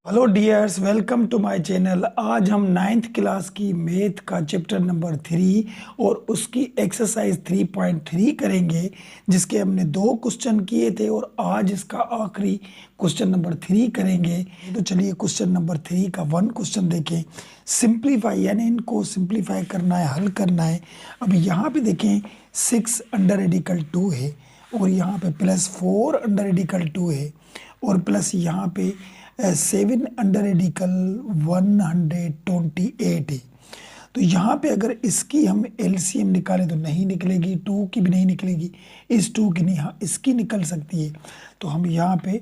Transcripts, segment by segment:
Hello dears, welcome to my channel. आज हम ninth class की मैथ का चैप्टर नंबर 3 और उसकी एक्सरसाइज 3.3 करेंगे, जिसके हमने 2 क्वेश्चन किए थे और आज इसका आखिरी क्वेश्चन नंबर 3 करेंगे। तो चलिए क्वेश्चन नंबर 3 का 1 क्वेश्चन देखें। सिंप्लीफाई यानी इनको सिंप्लीफाई करना है, हल करना है। अब यहाँ पे देखें 6 अंडर रेडिकल 2 है और यहाँ पे प्लस 4 अंडर रेडिकल 2 है और प्लस यहाँ पे 7 अंडर रेडिकल 128 है। तो यहाँ पे अगर इसकी हम एलसीएम निकालें तो नहीं निकलेगी, 2 की भी नहीं निकलेगी, इस 2 की नहीं, हाँ इसकी निकल सकती है। तो हम यहाँ पे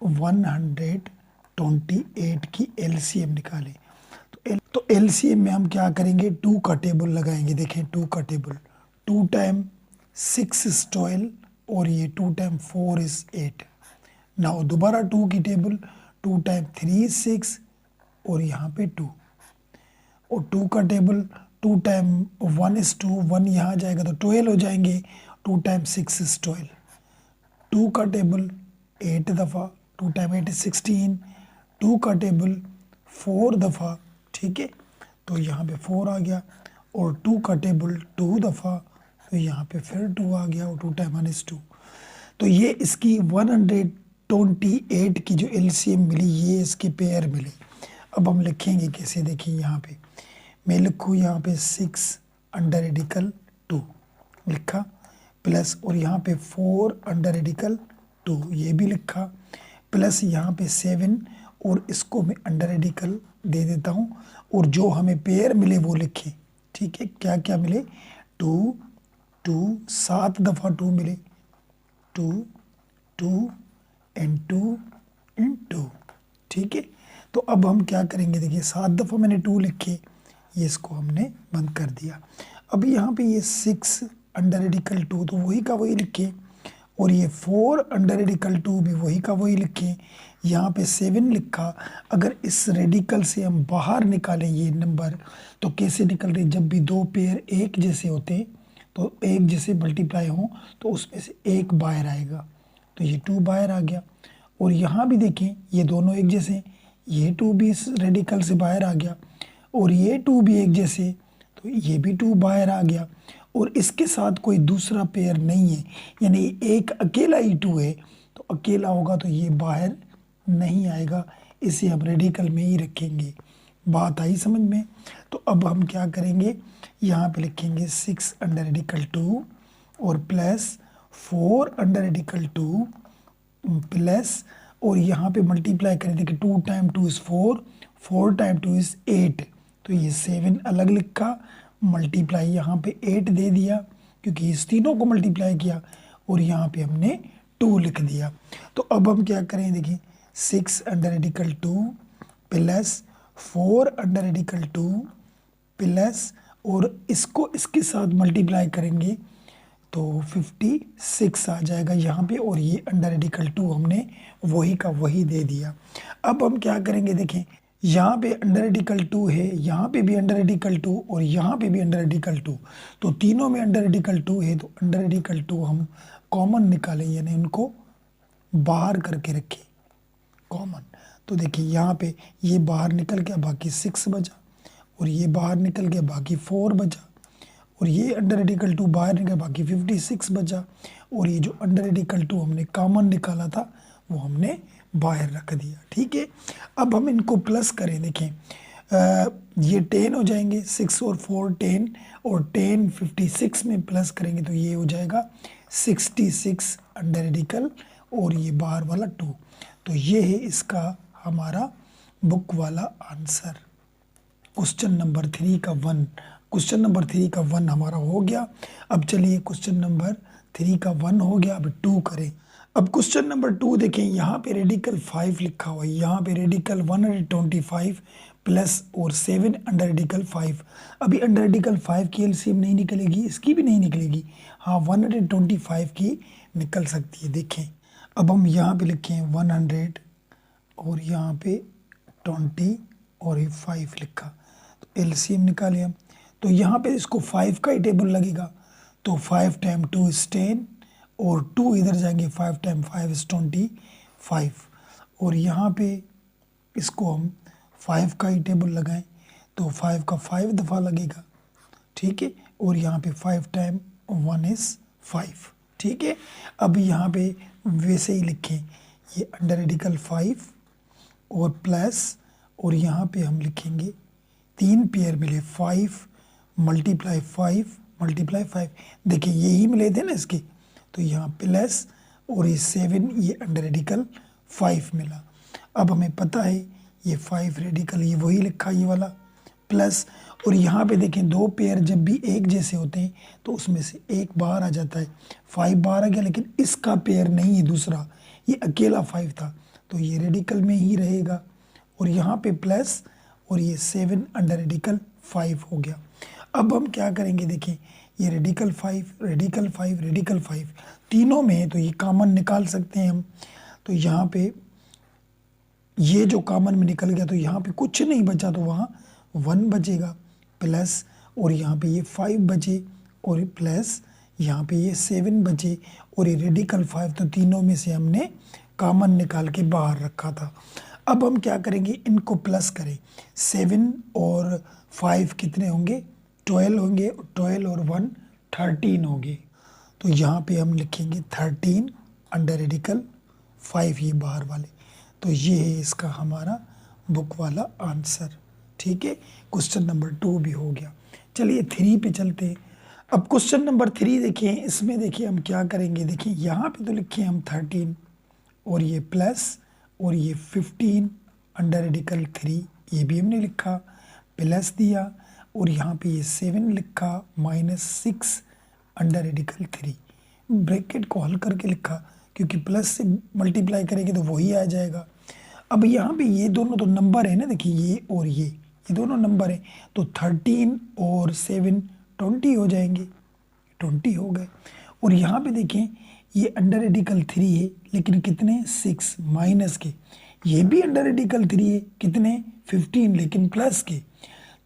128 की एलसीएम निकालें। तो एलसीएम में हम क्या करेंगे, 2 का टेबल लगाएंगे। देखें 2 का टेबल, 2 टाइम 6 इज 12 और ये 2 टाइम 4 इज 8। नाउ दोबारा 2 की टेबल, 2 टाइम 3 इज 6 और यहाँ पे 2 और 2 का टेबल, 2 टाइम 1 इज 2, 1 यहाँ जाएगा तो 12 हो जाएंगे। 2 टाइम 6 इज 12। 2 का टेबल 8 दफ़ा, 2 टाइम 8 इज 16। 2 का टेबल 4 दफ़ा, ठीक है, तो यहाँ पे 4 आ गया। और 2 का टेबल 2 दफ़ा, तो यहाँ पे फिर 2 आ गया और 2 टाइम 1 इज 2। तो ये इसकी 128 की जो एलसीएम मिली, ये इसके पेयर मिले। अब हम लिखेंगे कैसे, देखिए यहाँ पे मैं लिखूँ, यहाँ पे 6 अंडर रेडिकल 2 लिखा, प्लस और यहाँ पे 4 अंडर रेडिकल 2 ये भी लिखा, प्लस यहाँ पे 7 और इसको मैं अंडर रेडिकल दे देता हूँ और जो हमें पेयर मिले वो लिखे। ठीक है, क्या क्या मिले, 2 2 7 दफ़ा 2 मिले, 2 2 एंड 2 एंड 2। ठीक है, तो अब हम क्या करेंगे, देखिए 7 दफ़ा मैंने 2 लिखे, ये इसको हमने बंद कर दिया। अब यहाँ पे ये 6 अंडर रेडिकल 2 तो वही का वही लिखे और ये 4 अंडर रेडिकल 2 भी वही का वही लिखे। यहाँ पे 7 लिखा। अगर इस रेडिकल से हम बाहर निकालें ये नंबर तो कैसे निकल रहे, जब भी 2 पेयर एक जैसे होते तो एक जैसे मल्टीप्लाई हो तो उसमें से एक बाहर आएगा, तो ये 2 बाहर आ गया। और यहाँ भी देखें ये दोनों एक जैसे, ये 2 भी इस रेडिकल से बाहर आ गया और ये 2 भी एक जैसे, तो ये भी 2 बाहर आ गया। और इसके साथ कोई दूसरा पेयर नहीं है, यानी एक अकेला ही 2 है, तो अकेला होगा तो ये बाहर नहीं आएगा, इसे हम रेडिकल में ही रखेंगे। बात आई समझ में। तो अब हम क्या करेंगे, यहाँ पे लिखेंगे 6 अंडर रेडिकल 2 और प्लस 4 अंडर रेडिकल 2 प्लस और यहाँ पे मल्टीप्लाई करें, देखिए 2 टाइम 2 इज़ 4, 4 टाइम 2 इज़ 8, तो ये 7 अलग लिखा, मल्टीप्लाई यहाँ पे 8 दे दिया क्योंकि इस तीनों को मल्टीप्लाई किया और यहाँ पे हमने 2 लिख दिया। तो अब हम क्या करें, देखिए 6 under radical 2 plus 4 under radical 2 plus और इसको इसके साथ मल्टीप्लाई करेंगे तो 56 आ जाएगा यहाँ पे और ये अंडर रेडिकल 2 हमने वही का वही दे दिया। अब हम क्या करेंगे, देखें यहाँ पे अंडर रेडिकल 2 है, यहाँ पे भी अंडर रेडिकल 2 और यहाँ पे भी अंडर रेडिकल 2, तो तीनों में अंडर रेडिकल 2 है, तो अंडर रेडिकल 2 हम कॉमन निकालें, यानी उनको बाहर करके रखें कॉमन। तो देखिए यहाँ पे ये बाहर निकल गया, बाकी 6 बचा और ये बाहर निकल गया, बाकी 4 बचा और ये अंडर रेडिकल 2 बाहर निकल, बाकी 56 बचा और ये जो अंडर रेडिकल 2 हमने कॉमन निकाला था वो हमने बाहर रख दिया। ठीक है, अब हम इनको प्लस करें, देखें ये 10 हो जाएंगे, 6 और 4 10 और 10 56 में प्लस करेंगे तो ये हो जाएगा 66 अंडर रेडिकल और ये बाहर वाला 2। तो ये है इसका हमारा बुक वाला आंसर। क्वेश्चन नंबर 3 का 1, क्वेश्चन नंबर 3 का 1 हमारा हो गया। अब चलिए क्वेश्चन नंबर 3 का 1 हो गया, अब 2 करें। अब क्वेश्चन नंबर 2 देखें, यहाँ पे रेडिकल 5 लिखा हुआ है, यहाँ पे रेडिकल 125 प्लस और 7 अंडर रेडिकल 5। अभी अंडर रेडिकल 5 की एलसीएम नहीं निकलेगी, इसकी भी नहीं निकलेगी, हाँ 125 की निकल सकती है। देखें अब हम यहाँ पे लिखें 100 और यहाँ पे 20 और ये 5 लिखा, तो एलसीएम निकाले हम। तो यहाँ पे इसको 5 का ही टेबल लगेगा, तो 5 टाइम 2 इज़ 10 और 2 इधर जाएंगे, 5 टाइम 5 इज़ 25 और यहाँ पे इसको हम 5 का ही टेबल लगाएं तो 5 का 5 दफ़ा लगेगा, ठीक है। और यहाँ पे 5 टाइम 1 इज़ 5, ठीक है। अब यहाँ पे वैसे ही लिखें, ये अंडर रेडिकल 5 और प्लस, और यहाँ पे हम लिखेंगे 3 पेयर मिले, 5 मल्टीप्लाई 5 मल्टीप्लाई 5, देखिए यही मिले थे ना इसके, तो यहाँ प्लस और ये 7, ये अंडर रेडिकल 5 मिला। अब हमें पता है ये 5 रेडिकल, ये वही लिखा ये वाला प्लस, और यहाँ पे देखें 2 पेयर जब भी एक जैसे होते हैं तो उसमें से एक बाहर आ जाता है, 5 बाहर आ गया, लेकिन इसका पेयर नहीं है दूसरा, ये अकेला 5 था, तो ये रेडिकल में ही रहेगा। और यहाँ पे प्लस और ये 7 अंडर रेडिकल 5 हो गया। अब हम क्या करेंगे, देखिए ये रेडिकल 5 रेडिकल 5 रेडिकल 5 तीनों में है, तो ये कॉमन निकाल सकते हैं हम। तो यहाँ पे ये जो कॉमन में निकल गया तो यहाँ पे कुछ नहीं बचा, तो वहाँ 1 बचेगा प्लस, और यहाँ पे ये 5 बचे और प्लस यहाँ पे ये 7 बचे, और ये रेडिकल 5 तो तीनों में से हमने कॉमन निकाल के बाहर रखा था। अब हम क्या करेंगे, इनको प्लस करें, 7 और 5 कितने होंगे, 12 होंगे, 12 और 1 13 होंगे। तो यहाँ पे हम लिखेंगे 13 अंडर रेडिकल 5, ये बाहर वाले, तो ये है इसका हमारा बुक वाला आंसर, ठीक है। क्वेश्चन नंबर 2 भी हो गया। चलिए 3 पे चलते हैं। अब क्वेश्चन नंबर 3 देखिए, इसमें देखिए हम क्या करेंगे, देखिए यहाँ पे तो लिखे हम 13 और ये प्लस और ये 15 अंडर रेडिकल 3, ये भी हमने लिखा, प्लस दिया, और यहाँ पे ये 7 लिखा, -6 अंडर रेडिकल 3, ब्रैकेट को हल करके लिखा, क्योंकि प्लस से मल्टीप्लाई करेंगे तो वही आ जाएगा। अब यहाँ पे ये दोनों तो नंबर है ना, देखिए ये और ये दोनों नंबर है, तो 13 और 7 20 हो जाएंगे, 20 हो गए। और यहाँ पे देखें ये अंडर रेडिकल 3 है, लेकिन कितने, 6 माइनस के, ये भी अंडर रेडिकल 3 है, कितने, 15, लेकिन प्लस के,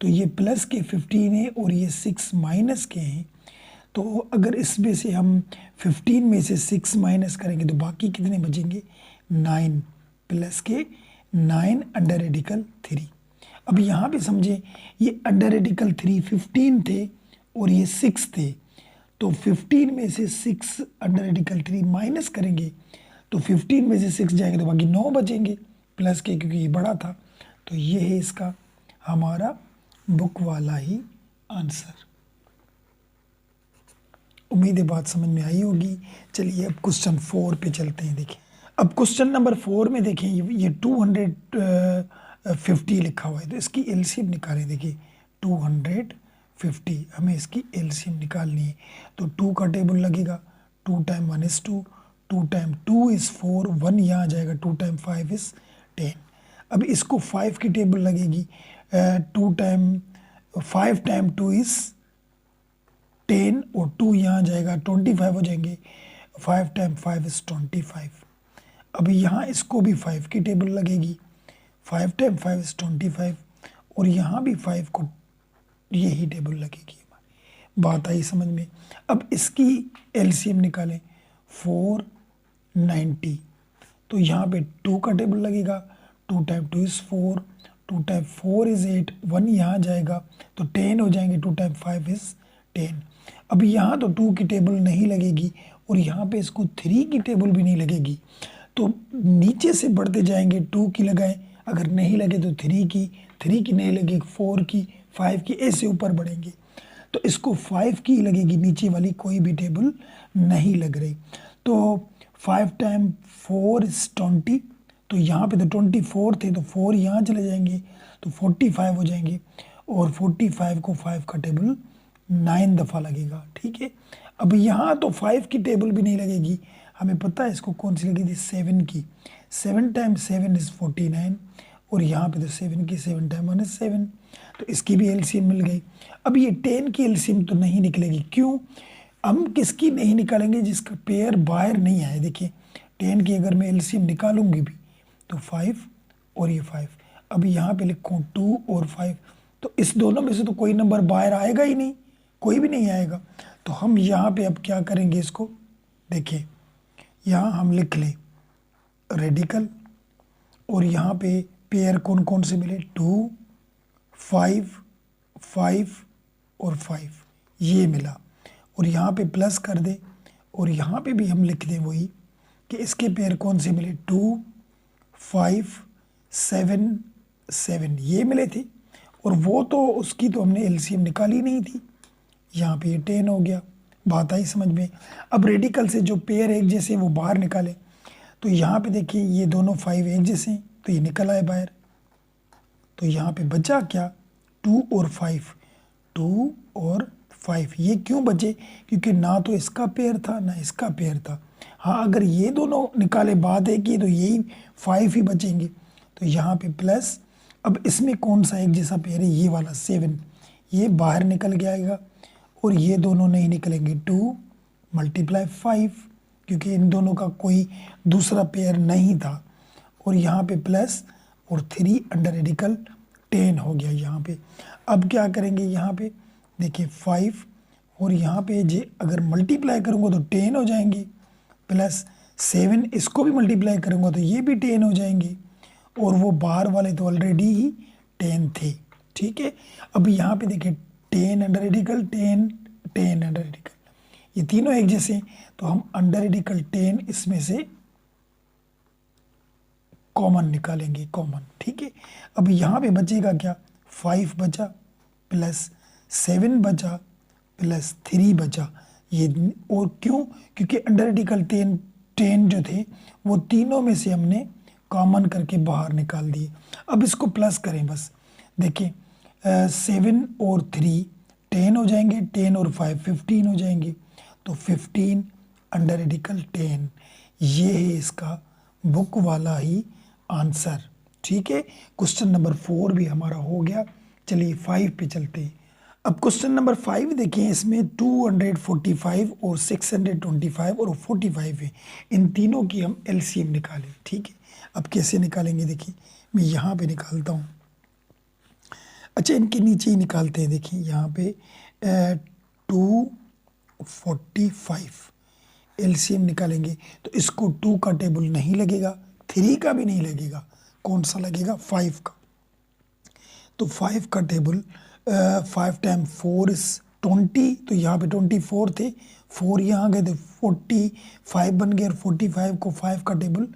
तो ये प्लस के 15 है और ये 6 माइनस के हैं। तो अगर इसमें से हम 15 में से 6 माइनस करेंगे तो बाकी कितने बचेंगे, 9, प्लस के 9 अंडर रेडिकल 3। अब यहाँ पे समझें, ये अंडर रेडिकल 3 15 थे और ये 6 थे, तो 15 में से 6 अंडर रेडिकल 3 माइनस करेंगे तो 15 में से 6 जाएंगे तो बाकी 9 बचेंगे प्लस के, क्योंकि ये बड़ा था। तो ये है इसका हमारा बुक वाला ही आंसर। उम्मीद है बात समझ में आई होगी। चलिए अब क्वेश्चन 4 पे चलते हैं। देखिए अब क्वेश्चन नंबर 4 में देखें ये 250 लिखा हुआ है, तो इसकी एलसीएम निकालें। देखिए 250 हमें इसकी एलसीएम निकालनी है, तो 2 का टेबल लगेगा, 2 टाइम 1 इज़ 2, 2 टाइम 2 इज़ 4, 1 यहाँ आ जाएगा, 2 टाइम 5 इज़ 10। अब इसको 5 की टेबल लगेगी, 2 टाइम 5 टाइम 2 इज़ 10 और 2 यहाँ जाएगा, 25 हो जाएंगे, 5 टाइम 5 इज़ 25। अभी यहाँ इसको भी 5 की टेबल लगेगी, 5 टाइम 5 इज़ 25, और यहाँ भी 5 को यही टेबल लगेगी। बात आई समझ में। अब इसकी एलसीएम निकालें, 490, तो यहाँ पे 2 का टेबल लगेगा, 2 टाइम 2 इज़ 4, 2 टाइम 4 इज़ 8, 1 यहाँ जाएगा तो 10 हो जाएंगे, 2 टाइम 5 इज़ 10। अभी यहाँ तो 2 की टेबल नहीं लगेगी और यहाँ पे इसको 3 की टेबल भी नहीं लगेगी, तो नीचे से बढ़ते जाएंगे, 2 की लगाएं, अगर नहीं लगे तो 3 की नहीं लगे 4 की, 5 की, ऐसे ऊपर बढ़ेंगे। तो इसको 5 की लगेगी, नीचे वाली कोई भी टेबल नहीं लग रही। तो 5 टाइम 4 इज़ 20, तो यहाँ पे तो 24 थे तो 4 यहाँ चले जाएंगे तो 45 हो जाएंगे, और 45 को 5 का टेबल 9 दफ़ा लगेगा, ठीक है। अब यहाँ तो 5 की टेबल भी नहीं लगेगी, हमें पता है इसको कौन सी लगी थी, 7 की, 7 टाइम 7 इज़ 49, और यहाँ पे तो 7 की 7 टाइम 1 इज़ 7, तो इसकी भी एलसीएम मिल गई। अब ये 10 की एलसीएम तो नहीं निकलेगी, क्यों, हम किसकी नहीं निकालेंगे, जिसका पेयर बाहर नहीं आए। देखिए 10 की अगर मैं एलसीएम निकालूंगी भी तो 5 और ये 5, अब यहाँ पे लिखूँ 2 और 5, तो इस दोनों में से तो कोई नंबर बाहर आएगा ही नहीं, कोई भी नहीं आएगा। तो हम यहाँ पे अब क्या करेंगे, इसको देखिए यहाँ हम लिख लें रेडिकल, और यहाँ पे पेयर कौन कौन से मिले, 2, 5, 5 और 5, ये मिला। और यहाँ पे प्लस कर दे, और यहाँ पे भी हम लिख दें वही कि इसके पेयर कौन से मिले, 2, 5, 7, 7 ये मिले थे। और वो तो उसकी तो हमने एलसीएम निकाली नहीं थी, यहाँ पे ये 10 हो गया। बात आई समझ में। अब रेडिकल से जो पेयर एक जैसे हैं वो बाहर निकाले, तो यहाँ पे देखिए ये दोनों 5 एक जैसे हैं, तो ये निकल आए बाहर। तो यहाँ पे बचा क्या, 2 और 5, 2 और 5। ये क्यों बचे, क्योंकि ना तो इसका पेयर था ना इसका पेयर था। हाँ, अगर ये दोनों निकाले बात है कि तो यही 5 ही बचेंगे। तो यहाँ पे प्लस, अब इसमें कौन सा एक जैसा पेयर है, ये वाला 7, ये बाहर निकल के आएगा। और ये दोनों नहीं निकलेंगे, 2 × 5, क्योंकि इन दोनों का कोई दूसरा पेयर नहीं था। और यहाँ पे प्लस और 3 अंडर रेडिकल 10 हो गया यहाँ पे। अब क्या करेंगे, यहाँ पे देखिए 5 और यहाँ पे जे अगर मल्टीप्लाई करूँगा तो 10 हो जाएंगे, प्लस 7 इसको भी मल्टीप्लाई करूँगा तो ये भी 10 हो जाएंगे। और वो बाहर वाले तो ऑलरेडी ही 10 थे, ठीक है। अब यहाँ पे देखिए 10 अंडर रेडिकल 10, 10 अंडर रेडिकल, ये तीनों एक जैसे हैं, तो हम अंडर रेडिकल 10 इसमें से कॉमन निकालेंगे, कॉमन, ठीक है। अब यहाँ पे बचेगा क्या, 5 बचा, प्लस 7 बचा, प्लस 3 बचा। ये और क्यों, क्योंकि अंडर रेडिकल 10 जो थे वो तीनों में से हमने कॉमन करके बाहर निकाल दिए। अब इसको प्लस करें बस, देखिए 7 और 3 10 हो जाएंगे, 10 और 5 15 हो जाएंगे। तो 15 अंडर रेडिकल 10, ये है इसका बुक वाला ही आंसर, ठीक है। क्वेश्चन नंबर 4 भी हमारा हो गया। चलिए 5 पे चलते हैं। अब क्वेश्चन नंबर 5 देखिए, इसमें 245 और 625 और 45 है। इन तीनों की हम एलसीएम निकालें, ठीक है। अब कैसे निकालेंगे, देखिए मैं यहाँ पे निकालता हूँ। अच्छा, इनके नीचे ही निकालते हैं। देखिए यहाँ पे 245 एलसीएम निकालेंगे, तो इसको 2 का टेबल नहीं लगेगा, 3 का भी नहीं लगेगा, कौन सा लगेगा, 5 का। तो 5 का टेबल 5 टाइम 4 इज 20, तो यहाँ पे 24 थे, 4 यहाँ गए तो 45 बन गए, और 45 को 5 का टेबल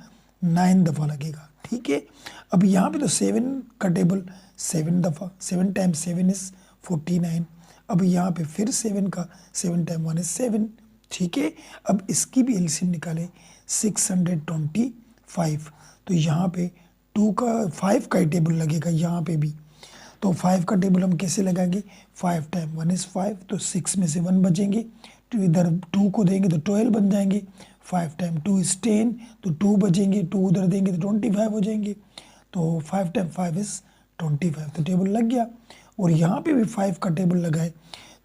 9 दफ़ा लगेगा, ठीक है। अब यहाँ पे तो 7 का टेबल 7 दफ़ा, 7 टाइम 7 इज 49। अब यहाँ पे फिर 7 का 7 टाइम 1 इज 7, ठीक है। अब इसकी भी एलसीएम निकालें, 625। तो यहाँ पे 5 का ही टेबल लगेगा यहाँ पे भी। तो 5 का टेबल हम कैसे लगाएंगे, 5 टाइम 1 इज 5, तो 6 में से 1 बचेंगे, तो इधर 2 को देंगे तो 12 बन जाएंगे। 5 टाइम 2 इज 10, तो 2 बचेंगे, 2 उधर देंगे तो 25 हो जाएंगे। तो 5 टाइम 5 इज 25, तो टेबल लग गया। और यहाँ पे भी 5 का टेबल लगाए,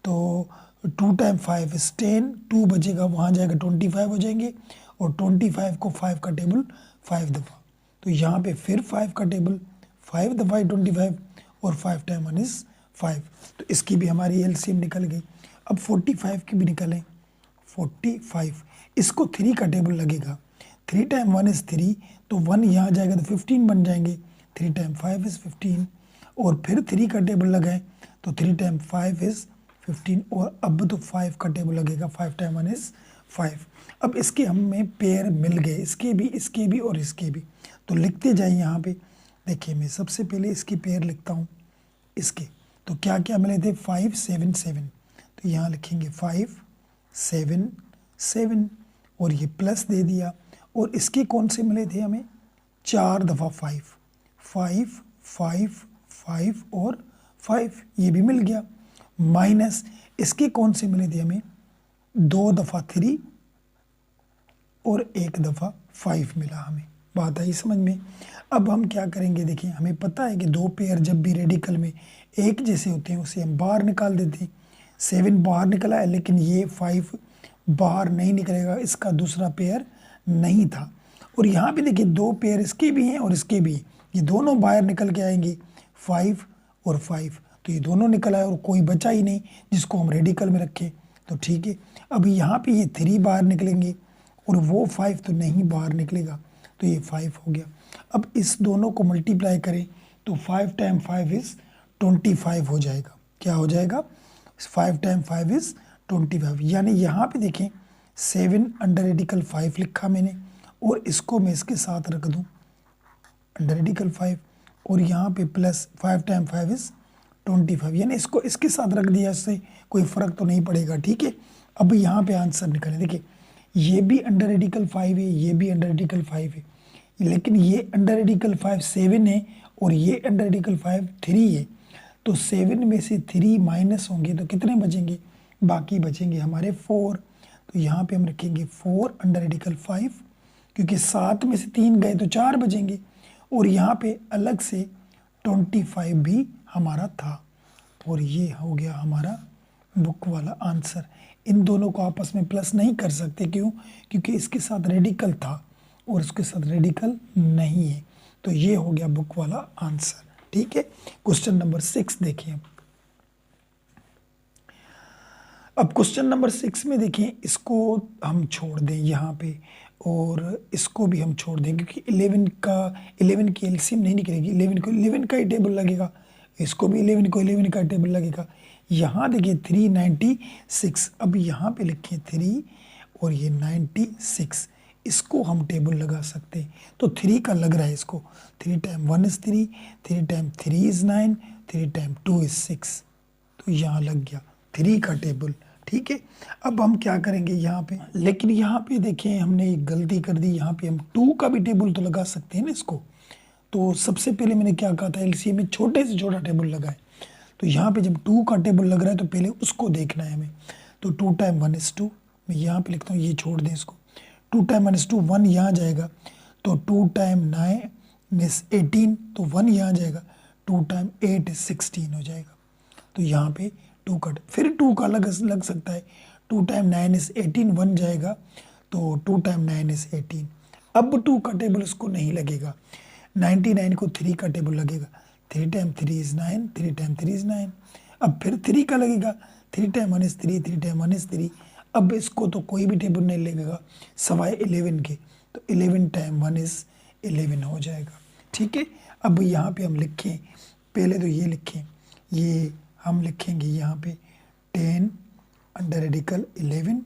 तो 2 टाइम 5 इज 10, 2 बचेगा, वहाँ जाएगा 25 हो जाएंगे। और 25 को 5 का टेबल 5 दफ़ा, तो यहाँ पे फिर 5 का टेबल 5 दफ़ा 25, और 5 टाइम 1 इज 5, तो इसकी भी हमारी एलसीएम निकल गई। अब 45 की भी निकालें, 45 इसको 3 का टेबल लगेगा, 3 टाइम 1 इज 3, तो 1 यहाँ जाएगा तो 15 बन जाएंगे, 3 टाइम 5 इज 15। और फिर 3 का टेबल लगाएं, तो 3 टाइम 5 इज 15, और अब तो 5 का टेबल लगेगा, 5 टाइम 1 इज 5। अब इसके हमें पेयर मिल गए, इसके भी और इसके भी, तो लिखते जाए यहाँ पे। देखिए मैं सबसे पहले इसके पेयर लिखता हूँ, इसके तो क्या क्या मिले थे, 5 7 7, तो यहाँ लिखेंगे 5 7 7, और ये प्लस दे दिया। और इसके कौन से मिले थे हमें, 4 दफ़ा 5 5 5 5 और 5, ये भी मिल गया। माइनस इसके कौन से मिले थे हमें, 2 दफ़ा 3 और 1 दफ़ा 5 मिला हमें। बात आई समझ में। अब हम क्या करेंगे, देखिए हमें पता है कि 2 पेयर जब भी रेडिकल में एक जैसे होते हैं उसे हम बाहर निकाल देते हैं। 7 बाहर निकला है, लेकिन ये 5 बाहर नहीं निकलेगा, इसका दूसरा पेयर नहीं था। और यहाँ पे देखिए 2 पेयर इसके भी हैं और इसके भी, ये दोनों बाहर निकल के आएंगे, 5 और 5, तो ये दोनों निकल आए और कोई बचा ही नहीं जिसको हम रेडिकल में रखें, तो ठीक है। अब यहाँ पे ये 3 बाहर निकलेंगे और वो 5 तो नहीं बाहर निकलेगा, तो ये 5 हो गया। अब इस दोनों को मल्टीप्लाई करें तो 5 टाइम 5 इज़ 25 हो जाएगा। क्या हो जाएगा? 5 टाइम 5 इज़ 25। यानी यहाँ पे देखें 7 अंडर रेडिकल 5 लिखा मैंने, और इसको मैं इसके साथ रख दूँ अंडर रेडिकल 5, और यहाँ पे प्लस 5 टाइम 5 इज़ 25, यानी इसको इसके साथ रख दिया, इससे कोई फ़र्क तो नहीं पड़ेगा। ठीक है, अब यहाँ पे आंसर निकालें। देखिए ये भी अंडर रेडिकल 5 है, ये भी अंडर रेडिकल 5 है, लेकिन ये अंडर रेडिकल 5 7 है और ये अंडर रेडिकल 5 3 है। तो 7 में से 3 माइनस होंगे तो कितने बचेंगे? बाकी बचेंगे हमारे 4। तो यहाँ पे हम रखेंगे 4 अंडर रेडिकल 5, क्योंकि 7 में से 3 गए तो 4 बचेंगे, और यहाँ पे अलग से 25 भी हमारा था, और ये हो गया हमारा बुक वाला आंसर। इन दोनों को आपस में प्लस नहीं कर सकते, क्यों? क्योंकि इसके साथ रेडिकल था और इसके साथ रेडिकल नहीं है। तो ये हो गया बुक वाला आंसर। ठीक है, क्वेश्चन नंबर 6 देखिए। अब क्वेश्चन नंबर 6 में देखें, इसको हम छोड़ दें यहाँ पे, और इसको भी हम छोड़ दें, क्योंकि 11 की एलसीएम नहीं निकलेगी। 11 को 11 का ही टेबल लगेगा, इसको भी 11 को 11 का टेबल लगेगा। यहाँ देखिए 396, अब यहाँ पे लिखें 3 और ये 96, इसको हम टेबल लगा सकते हैं। तो 3 का लग रहा है इसको, 3 time 1 is 3, 3 time 3 is 9, 3 time 2 is 6, तो यहाँ लग गया 3 का टेबल। ठीक है, अब हम क्या करेंगे यहाँ पे, लेकिन यहाँ पे देखें हमने एक गलती कर दी, यहाँ पे हम 2 का भी टेबल तो लगा सकते हैं ना इसको। तो सबसे पहले मैंने क्या कहा था, एलसीएम में छोटे से छोटा टेबल लगाए। तो यहाँ पे जब 2 का टेबल लग रहा है तो पहले उसको देखना है हमें। तो 2 टाइम 1 इज़ 2, मैं यहाँ पे लिखता हूँ, ये छोड़ दें इसको। 2 टाइम 1 इज़ 2, 1 यहाँ जाएगा, तो 2 टाइम 9 इज़ 18, तो 1 यहाँ जाएगा, 2 टाइम 8 इज़ 16 हो जाएगा। तो यहाँ पे 2 का, फिर 2 का लग सकता है। 2 टाइम 9 इज़ 18, 1 जाएगा, तो 2 टाइम 9 इज़ 18। अब 2 का टेबल उसको नहीं लगेगा, 99 को 3 का टेबल लगेगा। 3 टाइम 3 इज़ 9, 3 टाइम 3 इज़ 9। अब फिर 3 का लगेगा, 3 टाइम 1 इज़ 3, 3 टाइम 1 इज़ 3। अब इसको तो कोई भी टेबल नहीं लगेगा सवाए 11 के, तो 11 टाइम 1 इज़ 11 हो जाएगा। ठीक है, अब यहाँ पे हम लिखें, पहले तो ये लिखें, ये हम लिखेंगे यहाँ पे 10 अंडर रेडिकल 11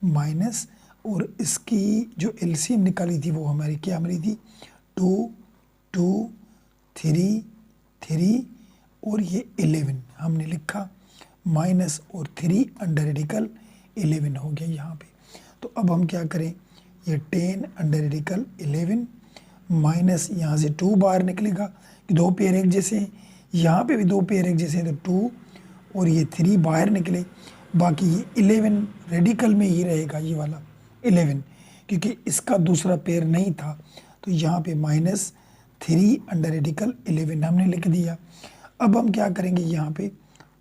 माइनस, और इसकी जो एलसीएम निकाली थी वो हमारी क्या हमारी थी, 2 2 3 3 और ये 11 हमने लिखा, माइनस और 3 अंडर रेडिकल 11 हो गया यहाँ पे। तो अब हम क्या करें, ये 10 अंडर रेडिकल 11 माइनस, यहाँ से 2 बाहर निकलेगा कि 2 पेयर एक जैसे हैं, यहाँ पे भी 2 पेयर एक जैसे हैं, तो 2 और ये 3 बाहर निकले, बाकी ये 11 रेडिकल में ही रहेगा, ये वाला 11, क्योंकि इसका दूसरा पेयर नहीं था। तो यहाँ पे माइनस 3 अंडर रेडिकल 11 हमने लिख दिया। अब हम क्या करेंगे, यहाँ पे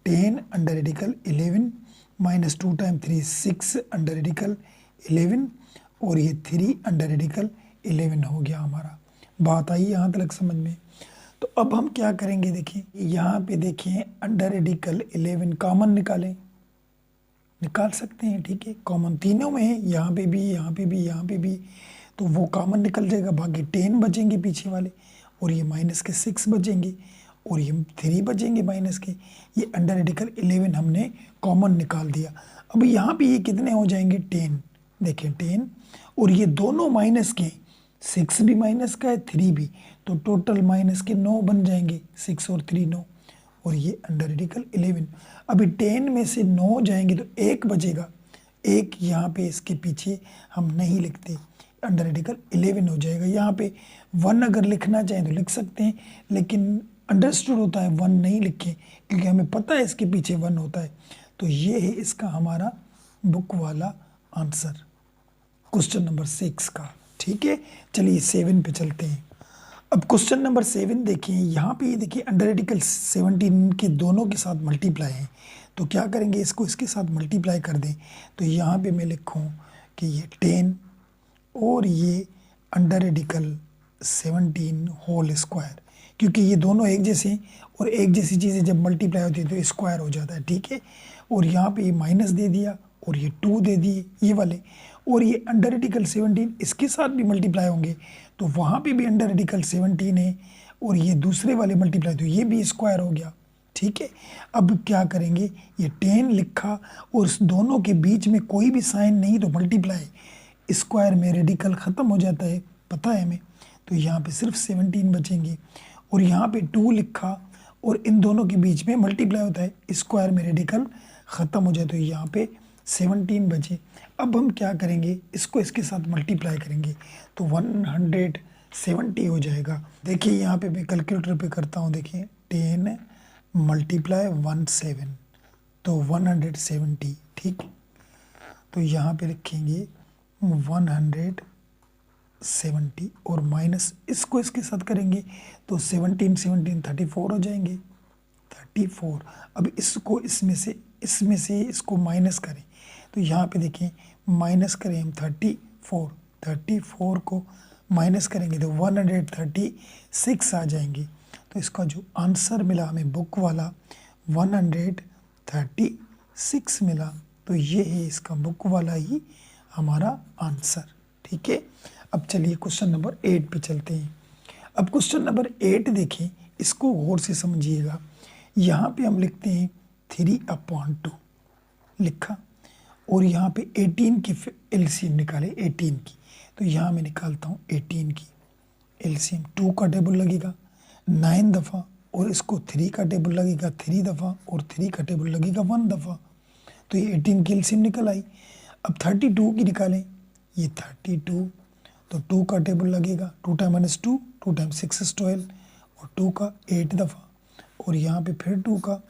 10 under radical 11 minus 2 time 3 6 under radical 11, और ये 3 अंडर रेडिकल 11 हो गया हमारा। बात आई यहाँ तक समझ में? तो अब हम क्या करेंगे, देखिए यहाँ पे देखिए अंडर रेडिकल 11 कॉमन निकाल सकते हैं। ठीक है, कॉमन तीनों में है, यहाँ पे भी, यहाँ पे भी, यहाँ पे भी, तो वो कॉमन निकल जाएगा, बाकी 10 बचेंगे पीछे वाले, और ये माइनस के 6 बचेंगे, और ये 3 बचेंगे माइनस के। ये अंडर रेडिकल 11 हमने कॉमन निकाल दिया। अब यहाँ पे ये कितने हो जाएंगे, 10, देखें 10, और ये दोनों माइनस के, 6 भी माइनस का है, 3 भी, तो टोटल माइनस के 9 बन जाएंगे, 6 और 3 9, और ये अंडर रेडिकल 11। अभी 10 में से 9 जाएंगे तो 1 बचेगा, 1 यहाँ पे इसके पीछे हम नहीं लिखते, अंडर रेडिकल 11 हो जाएगा। यहाँ पे 1 अगर लिखना चाहें तो लिख सकते हैं, लेकिन अंडरस्टूड होता है 1 नहीं लिखें, क्योंकि हमें पता है इसके पीछे 1 होता है। तो ये है इसका हमारा बुक वाला आंसर, क्वेश्चन नंबर 6 का। ठीक है, चलिए 7 पे चलते हैं। अब क्वेश्चन नंबर 7 देखिए, यहाँ पे ये देखिए अंडर रेडिकल 17 के दोनों के साथ मल्टीप्लाई है, तो क्या करेंगे, इसको इसके साथ मल्टीप्लाई कर दें। तो यहाँ पे मैं लिखूँ कि ये 10 और ये अंडर रेडिकल 17 होल स्क्वायर, क्योंकि ये दोनों एक जैसे हैं, और एक जैसी चीज़ें जब मल्टीप्लाई होती है तो स्क्वायर हो जाता है। ठीक है, और यहाँ पे ये माइनस दे दिया और ये 2 दे दिए ये वाले, और ये अंडर रेडिकल 17 इसके साथ भी मल्टीप्लाई होंगे तो वहाँ पे भी अंडर रेडिकल 17 है, और ये दूसरे वाले मल्टीप्लाई तो ये भी स्क्वायर हो गया। ठीक है, अब क्या करेंगे, ये 10 लिखा और इस दोनों के बीच में कोई भी साइन नहीं तो मल्टीप्लाई, स्क्वायर में रेडिकल ख़त्म हो जाता है, पता है हमें, तो यहाँ पे सिर्फ 17 बचेंगे। और यहाँ पे 2 लिखा और इन दोनों के बीच में मल्टीप्लाई होता है, स्क्वायर में रेडिकल ख़त्म हो जाए तो यहाँ पे 17 बचे। अब हम क्या करेंगे, इसको इसके साथ मल्टीप्लाई करेंगे तो 170 हो जाएगा। देखिए यहाँ पे मैं कैलकुलेटर पे करता हूँ, देखिए 10 मल्टीप्लाई 17 तो 170। ठीक, तो यहाँ पे लिखेंगे 170 और माइनस इसको इसके साथ करेंगे तो 17 34 हो जाएंगे, 34। अब इसको इसमें से इसको माइनस करें तो यहाँ पे देखें माइनस करें हम 34 को माइनस करेंगे तो 136 आ जाएंगे। तो इसका जो आंसर मिला हमें बुक वाला 136 मिला, तो ये है इसका बुक वाला ही हमारा आंसर। ठीक है, अब चलिए क्वेश्चन नंबर 8 पे चलते हैं। अब क्वेश्चन नंबर 8 देखें, इसको गौर से समझिएगा। यहाँ पे हम लिखते हैं 3/2 लिखा और यहाँ पे 18 की एलसीएम निकाले 18 की, तो यहाँ मैं निकालता हूँ 18 की एलसीएम। 2 का टेबल लगेगा 9 दफ़ा और इसको 3 का टेबल लगेगा 3 दफ़ा और 3 का टेबल लगेगा 1 दफ़ा, तो ये 18 की एलसीएम निकल आई। अब 32 की निकालें, ये 32 तो 2 का टेबल लगेगा 2 टाइम 1 2, 2 टाइम 6 is 12 और 2 का 8 दफ़ा और यहाँ पे फिर 2 का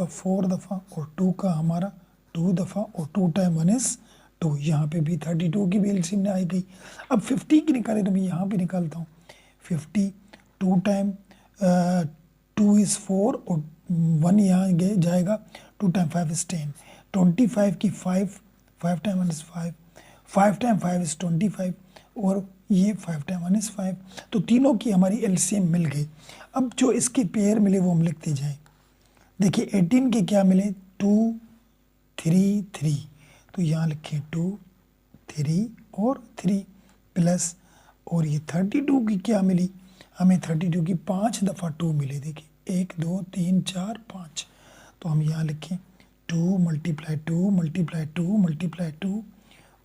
4 दफ़ा और 2 का हमारा 2 दफ़ा और 2 टाइम 1 is 2। यहाँ पे भी 32 की भी एलसीएम आ गई। अब 50 की निकालें तो मैं यहाँ पे निकालता हूँ 50, 2 टाइम 2 is 4 और 1 यहाँ जाएगा, 2 टाइम 5 is 10, 25 की 5 टाइम 1 is 5, 5 टाइम 5 is 25 और ये 5 टाइम 1 is 5, तो तीनों की हमारी एलसीएम मिल गई। अब जो इसके पेयर मिले वो हम लिखते जाएं। देखिए 18 के क्या मिले 2 3 3, तो यहाँ लिखें 2 3 और 3 प्लस, और ये 32 की क्या मिली हमें, 32 की 5 दफ़ा 2 मिले। देखिए 1 2 3 4 5, तो हम यहाँ लिखें 2 मल्टीप्लाई 2 मल्टीप्लाई 2 मल्टीप्लाई 2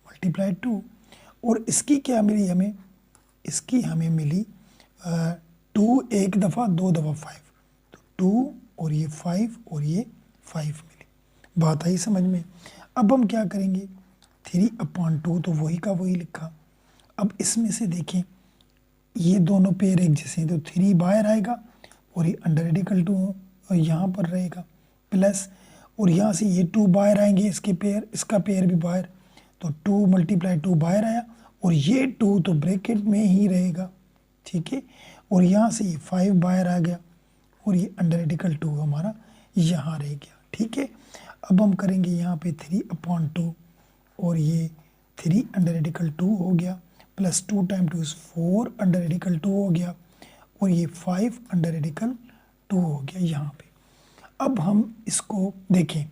मल्टीप्लाई 2, और इसकी क्या मिली हमें, इसकी हमें मिली 2 1 दफ़ा 2 दफ़ा 5, तो 2 और ये 5 और ये 5 मिली। बात आई समझ में। अब हम क्या करेंगे 3/2 तो वही का वही लिखा। अब इसमें से देखें ये दोनों पेयर एक जैसे हैं तो 3 बाहर आएगा और ये अंडर रेडिकल 2 यहाँ पर रहेगा प्लस, और यहाँ से ये 2 बाहर आएंगे, इसके पेयर इसका पेयर भी बाहर, तो 2 मल्टीप्लाई 2 बाहर आया और ये 2 तो ब्रैकेट में ही रहेगा। ठीक है, और यहाँ से ये 5 बाहर आ गया और ये अंडर रेडिकल 2 हमारा यहाँ रह गया। ठीक है, अब हम करेंगे यहाँ पे 3/2 और ये 3 अंडर रेडिकल 2 हो गया plus 2 time 2 is 4 under radical 2 हो गया और ये 5 अंडर रेडिकल 2 हो गया यहाँ पे। अब हम इसको देखें,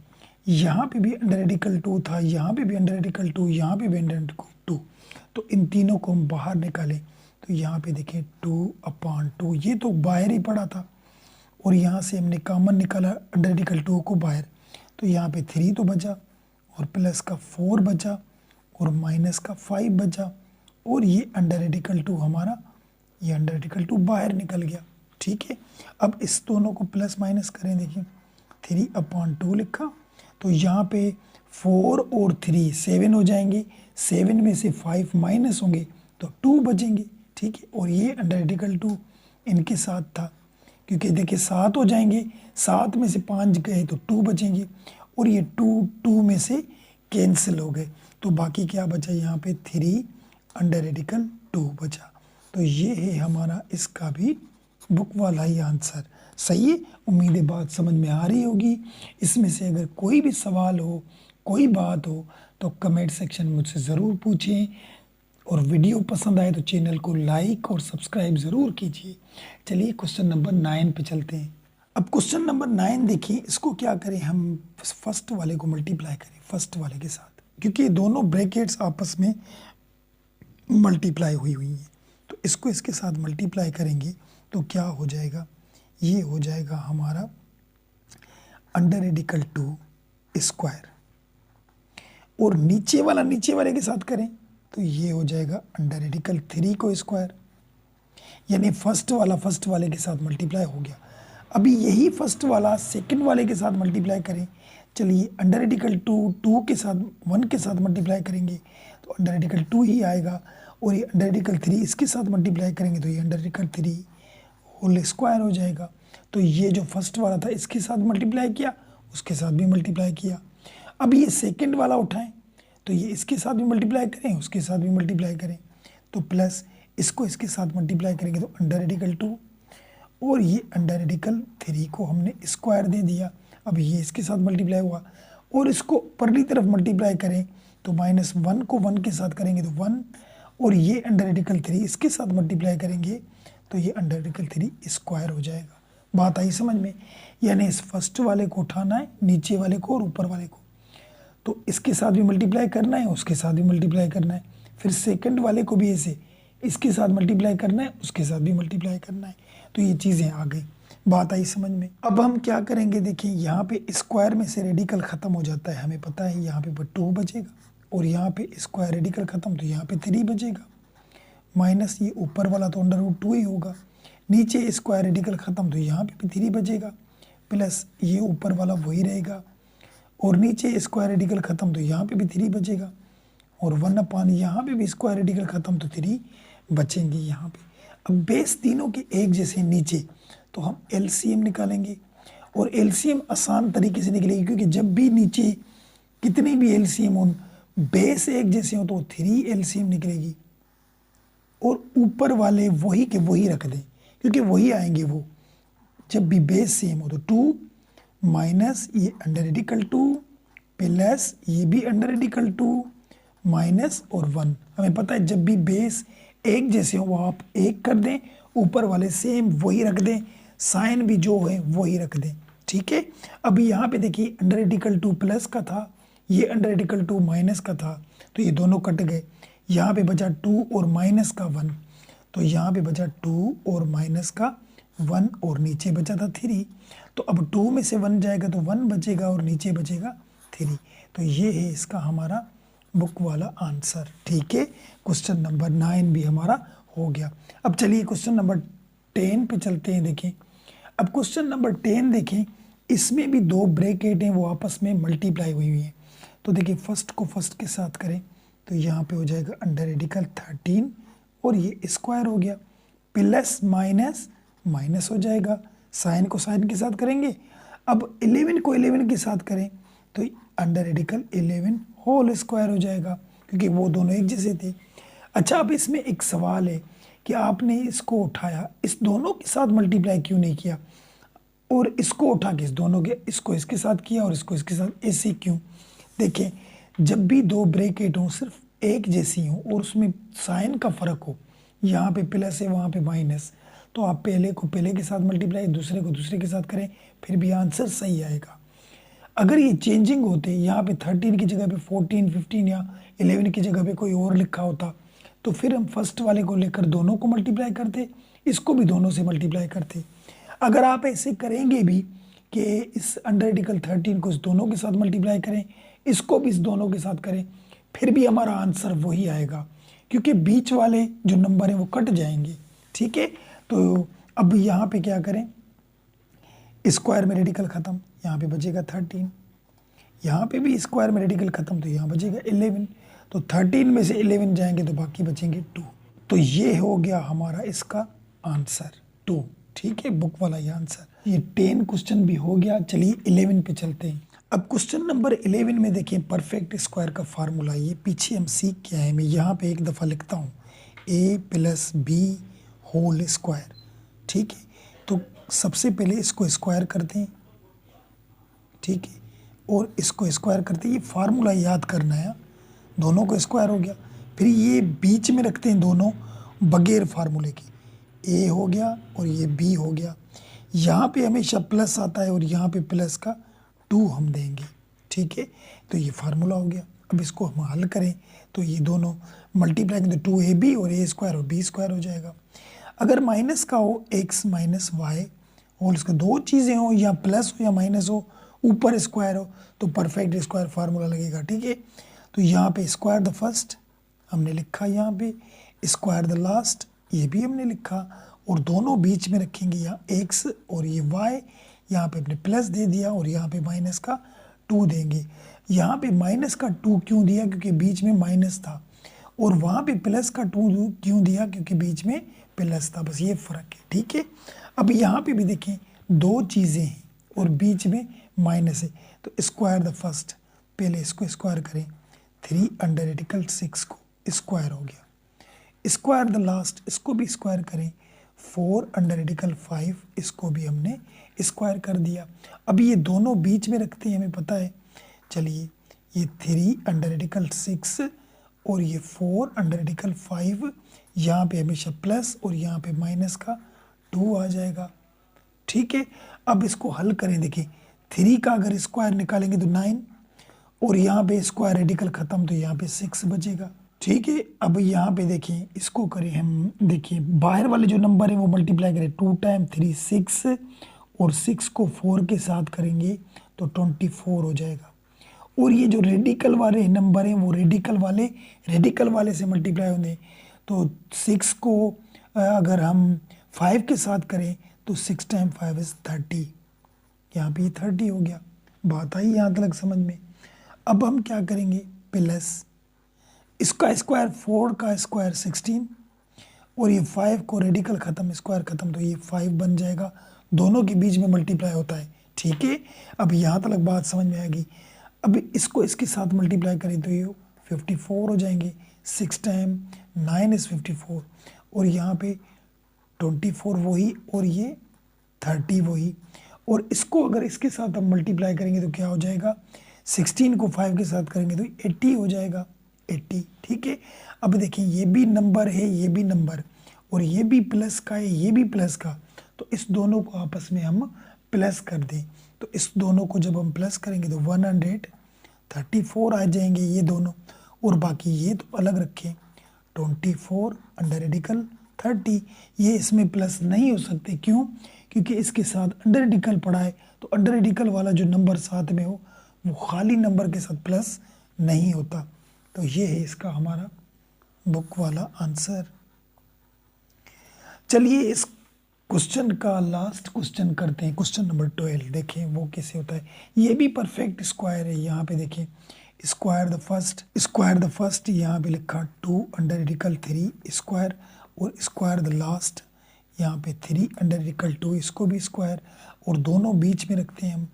यहाँ पे भी अंडर रेडिकल 2 था, यहाँ पे भी अंडर रेडिकल 2, यहाँ पे भी अंडर रेडिकल 2, तो इन तीनों को हम बाहर निकालें तो यहाँ पे देखें 2/2, ये तो बाहर ही पड़ा था और यहाँ से हमने कॉमन निकाला अंडर रेडिकल 2 को बाहर, तो यहाँ पे 3 तो बचा और प्लस का 4 बचा और माइनस का 5 बचा और ये अंडर रेडिकल 2 हमारा, ये अंडर रेडिकल 2 बाहर निकल गया। ठीक है, अब इस दोनों को प्लस माइनस करें, देखिए 3/2 लिखा तो यहाँ पे 4 और 3 7 हो जाएंगे, 7 में से 5 माइनस होंगे तो 2 बचेंगे। ठीक है, और ये अंडर रेडिकल 2 इनके साथ था क्योंकि देखिए 7 हो जाएंगे, 7 में से 5 गए तो 2 बचेंगे और ये 2 में से कैंसिल हो गए, तो बाकी क्या बचा यहाँ पे 3 अंडर रेडिकल 2 बचा। तो ये है हमारा इसका भी बुक वाला ही आंसर। सही है, उम्मीद है बात समझ में आ रही होगी। इसमें से अगर कोई भी सवाल हो, कोई बात हो तो कमेंट सेक्शन में मुझसे ज़रूर पूछें और वीडियो पसंद आए तो चैनल को लाइक और सब्सक्राइब ज़रूर कीजिए। चलिए क्वेश्चन नंबर 9 पे चलते हैं। अब क्वेश्चन नंबर 9 देखिए, इसको क्या करें हम फर्स्ट वाले को मल्टीप्लाई करें फर्स्ट वाले के साथ। क्योंकि ये दोनों ब्रैकेट्स आपस में मल्टीप्लाई हुई हैं। तो इसको इसके साथ मल्टीप्लाई करेंगे तो क्या हो जाएगा, ये हो जाएगा हमारा अंडर रेडिकल 2 स्क्वायर, और नीचे वाला नीचे वाले के साथ करें तो ये हो जाएगा अंडर रेडिकल 3 को स्क्वायर, यानी फर्स्ट वाला फर्स्ट वाले के साथ मल्टीप्लाई हो गया। अभी यही फर्स्ट वाला सेकंड वाले के साथ मल्टीप्लाई करें, चलिए अंडर रेडिकल 2 के साथ 1 के साथ मल्टीप्लाई करेंगे तो अंडर रेडिकल 2 ही आएगा, और ये अंडर रेडिकल 3 इसके साथ मल्टीप्लाई करेंगे तो ये अंडर रेडिकल 3 होल स्क्वायर हो जाएगा। तो ये जो फर्स्ट वाला था इसके साथ मल्टीप्लाई किया, उसके साथ भी मल्टीप्लाई किया। अब ये सेकंड वाला उठाएं तो ये इसके साथ भी मल्टीप्लाई करें, उसके साथ भी मल्टीप्लाई करें, तो प्लस इसको इसके साथ मल्टीप्लाई करेंगे तो अंडर रेडिकल 2, और ये अंडर रेडिकल 3 को हमने स्क्वायर दे दिया। अब ये इसके साथ मल्टीप्लाई हुआ, और इसको परली तरफ मल्टीप्लाई करें तो -1 को 1 के साथ करेंगे तो 1, और ये अंडर रेडिकल 3 इसके साथ मल्टीप्लाई करेंगे तो ये अंडर रेडिकल 3 स्क्वायर हो जाएगा। बात आई समझ में? यानी इस फर्स्ट वाले को उठाना है, नीचे वाले को और ऊपर वाले को, तो इसके साथ भी मल्टीप्लाई करना है, उसके साथ भी मल्टीप्लाई करना है, फिर सेकंड वाले को भी ऐसे इसके साथ मल्टीप्लाई करना है, उसके साथ भी मल्टीप्लाई करना है। तो ये चीज़ें आ गई, बात आई समझ में? अब हम क्या करेंगे, देखिए यहाँ पे स्क्वायर में से रेडिकल ख़त्म हो जाता है, हमें पता है यहाँ पे 2 बचेगा, और यहाँ पे स्क्वायर रेडिकल ख़त्म तो यहाँ पे 3 बचेगा, माइनस ये ऊपर वाला तो √2 ही होगा, नीचे स्क्वायर रेडिकल ख़त्म तो यहाँ पे भी 3 बचेगा, प्लस ये ऊपर वाला वही रहेगा, और नीचे स्क्वायर रेडिकल ख़त्म तो यहाँ पे भी 3 बचेगा, और 1/, यहाँ पे भी स्क्वायर रेडिकल ख़त्म तो 3 बचेंगे यहाँ पे। अब बेस तीनों के एक जैसे नीचे, तो हम एलसीएम निकालेंगे, और एलसीएम आसान तरीके से निकलेगी, क्योंकि जब भी नीचे कितने भी एलसीएम हो, बेस एक जैसे हो तो 3 एलसीएम निकलेगी, और ऊपर वाले वही के वही रख दें, क्योंकि वही आएंगे वो, जब भी बेस सेम हो तो 2 माइनस ये अंडर रेडिकल 2 प्लस ये भी अंडर रेडिकल 2 माइनस और 1। हमें पता है जब भी बेस एक जैसे हो वो आप एक कर दें, ऊपर वाले सेम वही रख दें, साइन भी जो है वही रख दें, ठीक है। अभी यहाँ पे देखिए अंडर रेडिकल 2 प्लस का था, ये अंडर रेडिकल 2 माइनस का था, तो ये दोनों कट गए, यहाँ पे बचा 2 और माइनस का 1, तो यहाँ पे बचा 2 और माइनस का 1, और नीचे बचा था 3, तो अब 2 में से 1 जाएगा तो 1 बचेगा और नीचे बचेगा 3। तो ये है इसका हमारा बुक वाला आंसर, ठीक है। क्वेश्चन नंबर 9 भी हमारा हो गया। अब चलिए क्वेश्चन नंबर 10 पे चलते हैं। देखें, अब क्वेश्चन नंबर 10 देखें, इसमें भी 2 ब्रैकेट हैं वो आपस में मल्टीप्लाई हुई हैं। तो देखिए फर्स्ट को फर्स्ट के साथ करें तो यहाँ पे हो जाएगा अंडर रेडिकल 13, और ये स्क्वायर हो गया, प्लस माइनस माइनस हो जाएगा, साइन को साइन के साथ करेंगे। अब 11 को 11 के साथ करें तो अंडर रेडिकल 11 होल स्क्वायर हो जाएगा, क्योंकि वो दोनों एक जैसे थे। अच्छा, अब इसमें एक सवाल है कि आपने इसको उठाया, इस दोनों के साथ मल्टीप्लाई क्यों नहीं किया, और इसको उठा के इस दोनों के इसको इसके साथ किया और इसको इसके साथ, ऐसे क्यों? देखें, जब भी 2 ब्रैकेट हों सिर्फ एक जैसी हों और उसमें साइन का फ़र्क हो, यहाँ पे प्लस है वहाँ पे माइनस, तो आप पहले को पहले के साथ मल्टीप्लाई, दूसरे को दूसरे के साथ करें, फिर भी आंसर सही आएगा। अगर ये चेंजिंग होते, यहाँ पे 13 की जगह पे 14, 15 या 11 की जगह पे कोई और लिखा होता, तो फिर हम फर्स्ट वाले को लेकर दोनों को मल्टीप्लाई करते, इसको भी दोनों से मल्टीप्लाई करते। अगर आप ऐसे करेंगे भी कि इस अंडर रेडिकल 13 को इस दोनों के साथ मल्टीप्लाई करें, इसको भी इस दोनों के साथ करें, फिर भी हमारा आंसर वही आएगा, क्योंकि बीच वाले जो नंबर हैं वो कट जाएंगे, ठीक है। तो अब यहाँ पे क्या करें, स्क्वायर में रेडिकल ख़त्म, यहाँ पे बचेगा 13, यहाँ पे भी स्क्वायर में रेडिकल ख़त्म तो यहाँ बचेगा 11, तो 13 में से 11 जाएंगे तो बाकी बचेंगे 2। तो ये हो गया हमारा इसका आंसर 2, ठीक है, बुक वाला ये आंसर। ये 10 क्वेश्चन भी हो गया। चलिए 11 पे चलते हैं। अब क्वेश्चन नंबर 11 में देखिए परफेक्ट स्क्वायर का फार्मूला, ये पीछे हम सीख के आए, मैं यहाँ पे एक दफ़ा लिखता हूँ, a + b होल स्क्वायर, ठीक है। तो सबसे पहले इसको स्क्वायर करते हैं, ठीक है, और इसको स्क्वायर करते हैं, ये फार्मूला याद करना है, दोनों को स्क्वायर हो गया। फिर ये बीच में रखते हैं दोनों बगैर फार्मूले के, a हो गया और ये b हो गया, यहाँ पे हमेशा प्लस आता है और यहाँ पे प्लस का 2 हम देंगे, ठीक है। तो ये फार्मूला हो गया। अब इसको हम हल करें तो ये दोनों मल्टीप्लाई करें तो 2ab और a स्क्वायर और b स्क्वायर हो जाएगा। अगर माइनस का हो x माइनस वाई होल स्क्वायर, दो चीज़ें हो या प्लस हो या माइनस हो, ऊपर स्क्वायर हो तो परफेक्ट स्क्वायर फार्मूला लगेगा। ठीक है, तो यहाँ पे स्क्वायर द फर्स्ट हमने लिखा, यहाँ पे स्क्वायर द लास्ट ये भी हमने लिखा, और दोनों बीच में रखेंगे यहाँ x और ये y, यहाँ पे अपने प्लस दे दिया और यहाँ पे माइनस का 2 देंगे। यहाँ पे माइनस का 2 क्यों दिया? क्योंकि बीच में माइनस था, और वहाँ पे प्लस का 2 क्यों दिया? क्योंकि बीच में प्लस था, बस ये फ़र्क है। ठीक है, अब यहाँ पे भी देखें दो चीज़ें हैं और बीच में माइनस है, तो स्क्वायर द फर्स्ट, पहले इसको स्क्वायर करें, 3 अंडर रेडिकल 6 को स्क्वायर हो गया, स्क्वायर द लास्ट इसको भी स्क्वायर करें, 4 अंडर रेडिकल 5 इसको भी हमने स्क्वायर कर दिया। अभी ये दोनों बीच में रखते हैं, हमें पता है। चलिए ये 3 अंडर रेडिकल 6 और ये 4 अंडर रेडिकल 5, यहाँ पे हमेशा प्लस और यहाँ पे माइनस का 2 आ जाएगा। ठीक है, अब इसको हल करें। देखिए 3 का अगर स्क्वायर निकालेंगे तो 9, और यहाँ पे स्क्वायर रेडिकल ख़त्म तो यहाँ पे 6 बचेगा। ठीक है, अब यहाँ पे देखिए इसको करें हम, देखिए बाहर वाले जो नंबर है वो मल्टीप्लाई करें, 2 टाइम 3 6, और 6 को 4 के साथ करेंगे तो 24 हो जाएगा। और ये जो रेडिकल वाले नंबर हैं वो रेडिकल वाले से मल्टीप्लाई होंगे, तो 6 को अगर हम 5 के साथ करें तो 6 टाइम 5 इज़ 30, यहाँ पे 30 हो गया। बात आई यहाँ तक समझ में? अब हम क्या करेंगे, प्लस इसका स्क्वायर 4 का स्क्वायर 16, और ये 5 को रेडिकल ख़त्म स्क्वायर ख़त्म तो ये 5 बन जाएगा, दोनों के बीच में मल्टीप्लाई होता है। ठीक है, अब यहाँ तक बात समझ में आएगी। अब इसको इसके साथ मल्टीप्लाई करें तो ये 54 हो जाएंगे, 6 टाइम 9 इज़ 54, और यहाँ पे 24 वही और ये 30 वही, और इसको अगर इसके साथ हम मल्टीप्लाई करेंगे तो क्या हो जाएगा, 16 को 5 के साथ करेंगे तो 80 हो जाएगा, 80। ठीक है, अब देखिए ये भी नंबर है, ये भी नंबर, और ये भी प्लस का है, ये भी प्लस का, तो इस दोनों को आपस में हम प्लस कर दें, तो इस दोनों को जब हम प्लस करेंगे तो 134 आ जाएंगे ये दोनों, और बाकी ये तो अलग रखें, 24 अंडर रेडिकल 30, ये इसमें प्लस नहीं हो सकते। क्यों? क्योंकि इसके साथ अंडर रेडिकल पड़ा है, तो अंडर रेडिकल वाला जो नंबर साथ में हो वो खाली नंबर के साथ प्लस नहीं होता। तो ये है इसका हमारा बुक वाला आंसर। चलिए इस क्वेश्चन का लास्ट क्वेश्चन करते हैं, क्वेश्चन नंबर 12। देखें वो कैसे होता है। ये भी परफेक्ट स्क्वायर है, यहाँ पे देखें स्क्वायर द फर्स्ट यहाँ पे लिखा 2 अंडर रेडिकल 3 स्क्वायर, और स्क्वायर द लास्ट यहाँ पे 3 अंडर रेडिकल 2 इसको भी स्क्वायर, और दोनों बीच में रखते हैं हम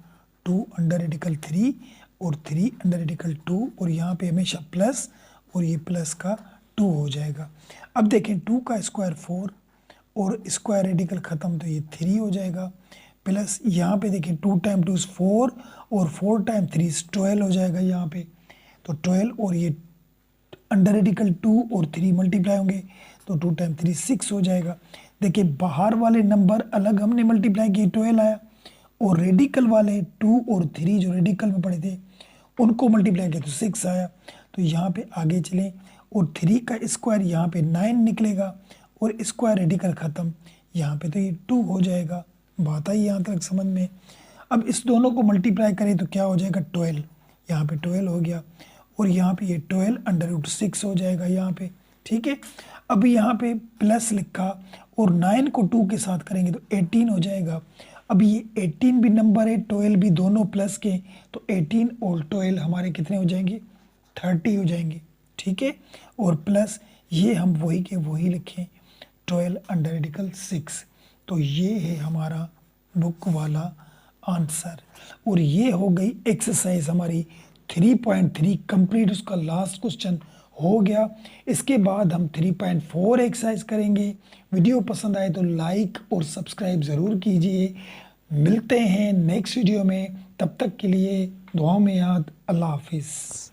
2 अंडर रेडिकल 3 और 3 अंडर रेडिकल 2, और यहाँ पे हमेशा प्लस और ये प्लस का 2 हो जाएगा। अब देखें 2 का स्क्वायर 4 और स्क्वायर रेडिकल ख़त्म तो ये 3 हो जाएगा, प्लस यहाँ पे देखें 2 टाइम 2 4 और 4 टाइम 3 12 हो जाएगा यहाँ पे, तो 12 और ये अंडर रेडिकल 2 और 3 मल्टीप्लाई होंगे तो 2 टाइम 3 6 हो जाएगा। देखिए बाहर वाले नंबर अलग हमने मल्टीप्लाई किए 12 आया, और रेडिकल वाले 2 और 3 जो रेडिकल में पड़े थे उनको मल्टीप्लाई किया तो 6 आया। तो यहाँ पे आगे चलें, और 3 का स्क्वायर यहाँ पे 9 निकलेगा, और स्क्वायर रेडिकल ख़त्म यहाँ पे तो ये 2 हो जाएगा। बात आई यहाँ तक समझ में? अब इस दोनों को मल्टीप्लाई करें तो क्या हो जाएगा, 12, यहाँ पे 12 हो गया, और यहाँ पे ये 12 अंडर रूट 6 हो जाएगा यहाँ पे। ठीक है, अब यहाँ पे प्लस लिखा और 9 को 2 के साथ करेंगे तो 18 हो जाएगा। अब ये 18 भी नंबर है, 12 भी, दोनों प्लस के, तो 18 और 12 हमारे कितने हो जाएंगे, 30 हो जाएंगे। ठीक है, और प्लस ये हम वही के वही लिखें 12 अंडर रेडिकल 6, तो ये है हमारा बुक वाला आंसर। और ये हो गई एक्सरसाइज हमारी 3.3 कंप्लीट, उसका लास्ट क्वेश्चन हो गया। इसके बाद हम 3.4 एक्सरसाइज करेंगे। वीडियो पसंद आए तो लाइक और सब्सक्राइब ज़रूर कीजिए। मिलते हैं नेक्स्ट वीडियो में, तब तक के लिए दुआ में याद। अल्लाह हाफिज़।